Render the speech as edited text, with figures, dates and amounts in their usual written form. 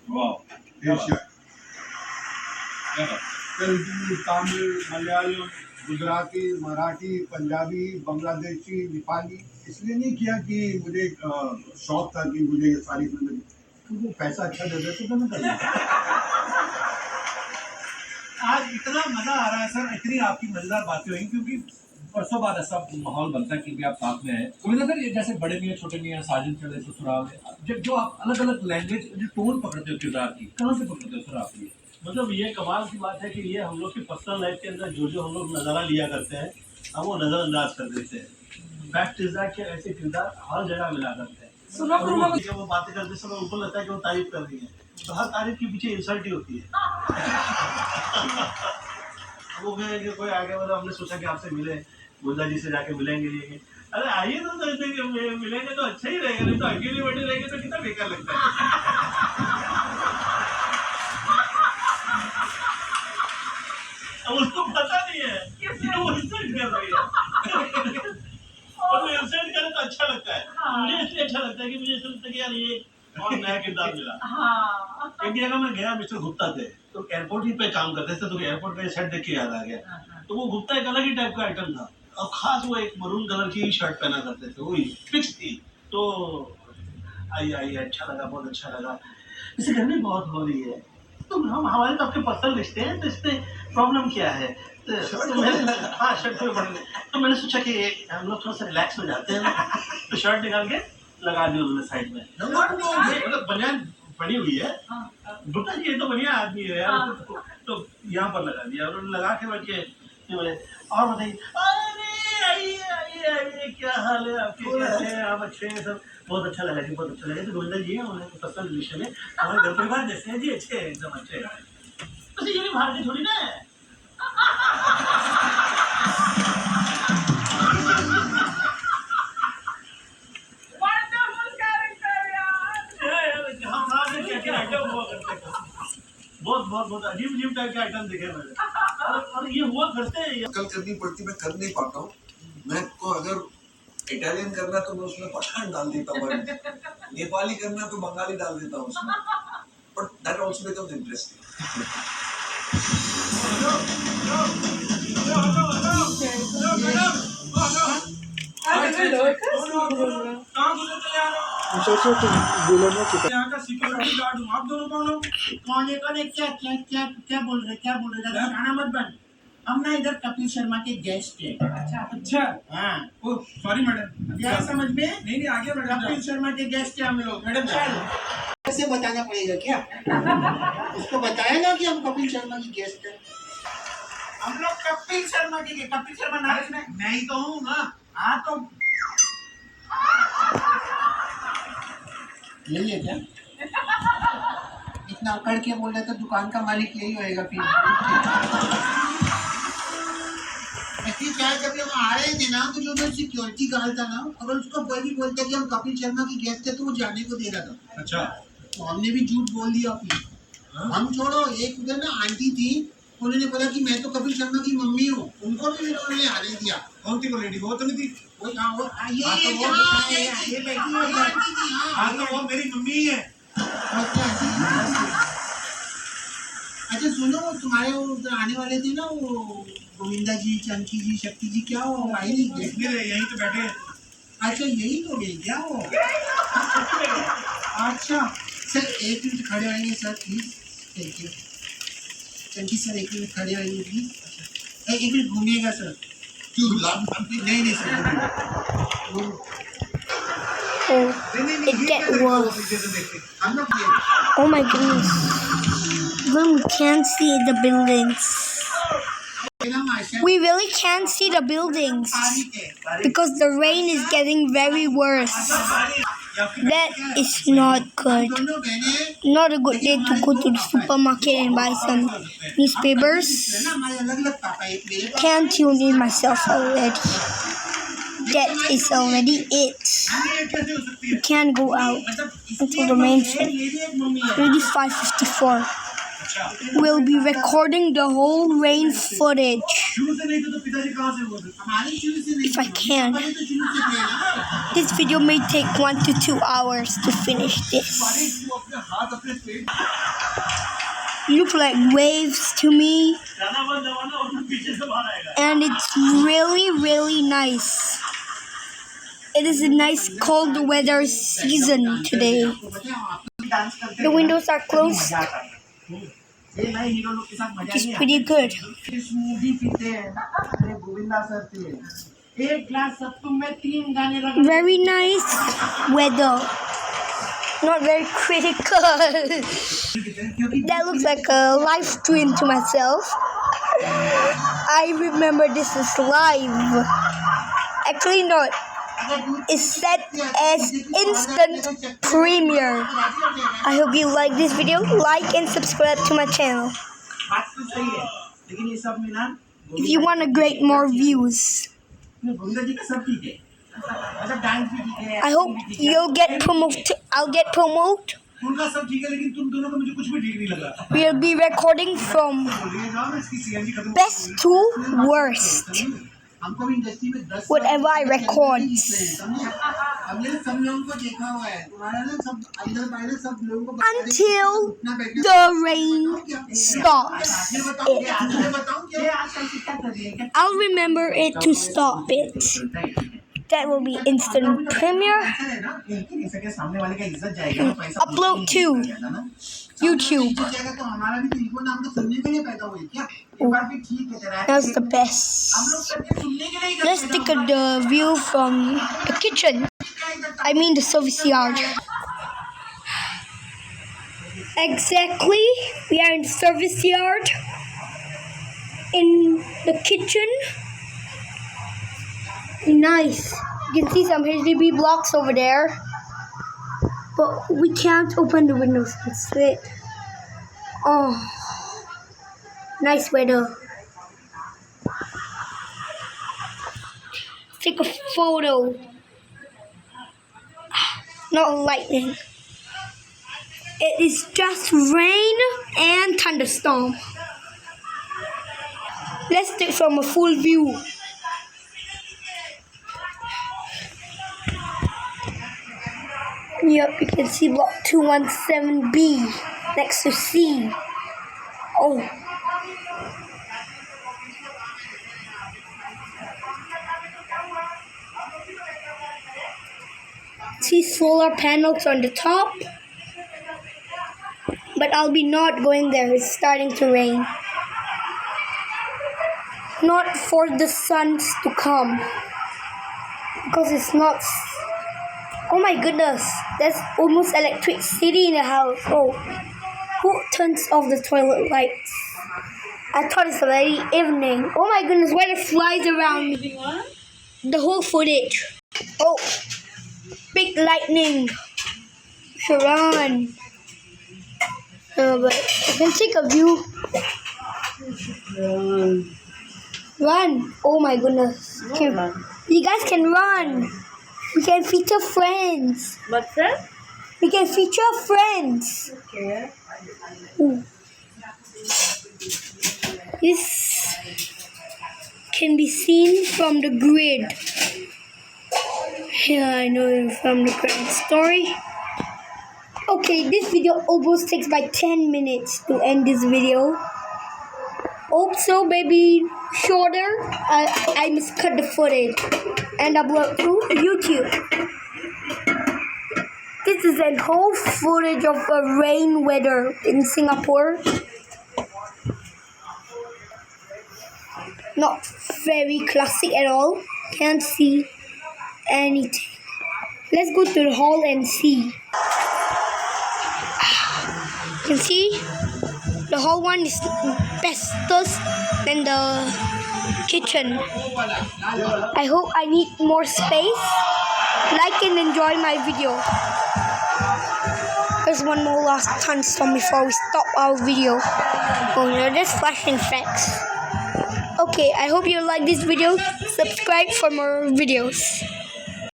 वाह, क्या बात एशिया। क्या बात। तेलुगु, तमिल, मलयालम, गुजराती, मराठी, पंजाबी, बांग्लादेशी, नेपाली। इसलिए नहीं किया कि मुझे शौक था कि मुझे ये सारी फिल्में, क्योंकि पैसा अच्छा दे देते तो मैं कर लेता। आज इतना मजा आ रहा है सर, इतनी आपकी मजेदार बातें हुई, क्योंकि परसों बाद ऐसा माहौल बनता है कि भी आप साथ में हैं। तो सर ये जैसे बड़े मियाँ छोटे मियाँ, साजन चढ़े ससुराल, जब जो आप अलग अलग लैंग्वेज जो टोन पकड़ते हो किरदार की, कहाँ से पकड़ते हो सर आप ये? मतलब ये कमाल की बात है कि ये हम लोग की पर्सनल लाइफ के अंदर जो जो हम लोग नज़ारा लिया करते हैं, हम वो नज़रअंदाज कर देते हैं। फैक्ट इज दैट कि ऐसे किरदार हर जगह मिला करते हैं। जब वो बातें करते समय उनको लगता है कि वो तारीफ कर रही है, तो हर तारीफ के पीछे इंसल्ट ही होती है। वो कहे कि कोई आगे, मतलब हमने सोचा कि आपसे मिले, गुंजा जी से जाके मिलेंगे। अरे आइए तो ऐसे मिलेंगे तो अच्छा ही रहेगा, नहीं तो अकेले बैठे रहेंगे तो कितना बेकार लगता है। अब उसको पता नहीं है कि वो इंसल्ट कर रही है। और वो इंसल्ट करे तो अच्छा लगता है। मुझे इसलिए अच्छा लगता है कि मुझे ऐसा लगता है कि यार ये और नया किरदार मिला। एक जगह मैं गया, मिस्टर गुप्ता थे, तो एयरपोर्ट ही पे काम करते थे, तो एयरपोर्ट का सेट देख के याद आ गया। तो वो गुप्ता एक अलग ही टाइप का आइटम था, और खास वो एक मरून कलर की शर्ट पहना करते थे, वही फिक्स थी। तो आई आई अच्छा लगा, बहुत अच्छा लगा। इसे गर्मी बहुत हो रही है, तो हम हमारे तो आपके पर्सनल रिश्ते हैं, तो इसमें प्रॉब्लम क्या है? तो मैंने, हाँ शर्ट को पकड़, तो मैंने सोचा कि हम लोग थोड़ा सा रिलैक्स हो जाते हैं, तो शर्ट निकाल के लगा दी उन्होंने साइड में। मतलब बनियान पड़ी हुई है, बुट्टा जी ये तो बढ़िया आदमी है यार। तो यहाँ पर लगा दिया, उन्होंने लगा के बैठ के बोले और बताइए, अरे आइए आइए आइए, क्या हाल है आपके, कैसे हैं आप, अच्छे हैं सब, बहुत अच्छा लगा जी, बहुत अच्छा लगा। तो गोविंदा जी है, उन्होंने पर्सनल रिलेशन है, हमारे घर परिवार जैसे हैं जी, अच्छे हैं एकदम अच्छे हैं। तो ये भी भारतीय थोड़ी ना है। बहुत बहुत बहुत अजीब अजीब टाइप के आइटम देखे मैंने, और ये हुआ करते हैं। कल करनी पड़ती, मैं कर नहीं पाता हूँ। मैं को अगर इटालियन करना तो मैं उसमें पठान डाल देता हूँ, नेपाली करना तो बंगाली डाल देता हूँ उसमें, but that also becomes interesting. यहाँ का सिक्योरिटी गार्ड हूँ, आप दोनों कौन हो? कौन है क्या क्या क्या क्या बोल रहे गाना मत बंद। हम ना इधर कपिल शर्मा के गेस्ट है। अच्छा, हाँ, ओ सॉरी मैडम, क्या समझ में? नहीं आगे मैडम, कपिल शर्मा के गेस्ट है हम लोग। मैडम चल, कैसे बताना पड़ेगा क्या? उसको बताएगा कि हम कपिल शर्मा की गेस्ट है। हम लोग कपिल शर्मा नाम में मैं ही तो हूँ ना। हाँ तो यही है क्या? इतना अकड़ के बोल रहे तो दुकान का मालिक यही होएगा फिर। ऐसी क्या है, जब हम आ रहे थे ना तो जो सिक्योरिटी गार्ड था ना, अगर उसको कोई भी बोलता कि हम कपिल शर्मा की गेस्ट थे तो वो जाने को दे रहा था। अच्छा, तो हमने भी झूठ बोल दिया फिर। हम छोड़ो, एक उधर ना आंटी थी, उन्होंने बोला कि मैं तो कपिल शर्मा की मम्मी हूँ, उनको भी उन्होंने आने दिया। कौन सी वो लेडी, वो तो नहीं थी? वो ये बैठी है हाँ तो वो मेरी मम्मी ही है। अच्छा सुनो, तुम्हारे उधर आने वाले थे ना वो गोविंदा जी, चंकी जी, शक्ति जी, क्या हो आई नहीं? देखने रहे, यहीं तो बैठे हैं। अच्छा यही तो गई क्या वो? अच्छा सर, एक मिनट खड़े रहेंगे sir please. Thank you Chunky sir, एक मिनट खड़े रहेंगे प्लीज। एक मिनट घूमिएगा सर। क्यों? नहीं sir, It get worse. Oh my goodness. Even we can't see the buildings. We really can't see the buildings because the rain is getting very worse. That is not good. Not a good day to go to the supermarket and buy some newspapers. Can't tune in myself already. That is already it. We can't go out until the rain fell. Already 5:54. will be recording the whole rain footage if I can. This video may take 1 to 2 hours to finish this. Look like waves to me, and it's really nice. It is a nice cold weather season today. The windows are closed, which is pretty good. Very nice weather. Not very critical. That looks like a live stream to myself. I remember this is live. Actually not. It's set as instant premiere. I hope you like this video. Like and subscribe to my channel if you want to get more views. I hope you'll get promoted. I'll get promoted. We'll be recording from best to worst. Whatever I record until the rain stops it. I'll remember it to stop it. That will be instant premiere. Upload to YouTube. That's the best. Let's take the view from the kitchen. I mean the service yard. Exactly. We are in the service yard. In the kitchen. Nice. You can see some HDB blocks over there. But we can't open the windows. It's lit. Oh. Nice weather. Take a photo. Not lightning. It is just rain and thunderstorm. Let's take from a full view. Yep, you can see block 217B next to C. Oh. See solar panels on the top. But I'll be not going there. It's starting to rain. Not for the suns to come. Because it's not... Oh my goodness. There's almost electricity in the house. Oh. Who turns off the toilet lights? I thought it's already evening. Oh my goodness, why the flies around me? The whole footage. Oh. Big lightning. Should run. But I can take a view. Run. Oh my goodness. You guys can run. We can feature friends. What friend? We can feature friends. Okay. Ooh. This can be seen from the grid. Yeah, I know from the grand story. Okay, this video almost takes by 10 minutes to end this video. Also, maybe shorter. I must cut the footage and upload to YouTube. This is a whole footage of a rain weather in Singapore. Not very classic at all. Can't see anything. Let's go to the hall and see. You can see the hall one is better than the kitchen. I hope I need more space. Like and enjoy my video. There's one more last thunderstorm before we stop our video. Oh no, there's flashing effects. Okay, I hope you like this video. Subscribe for more videos.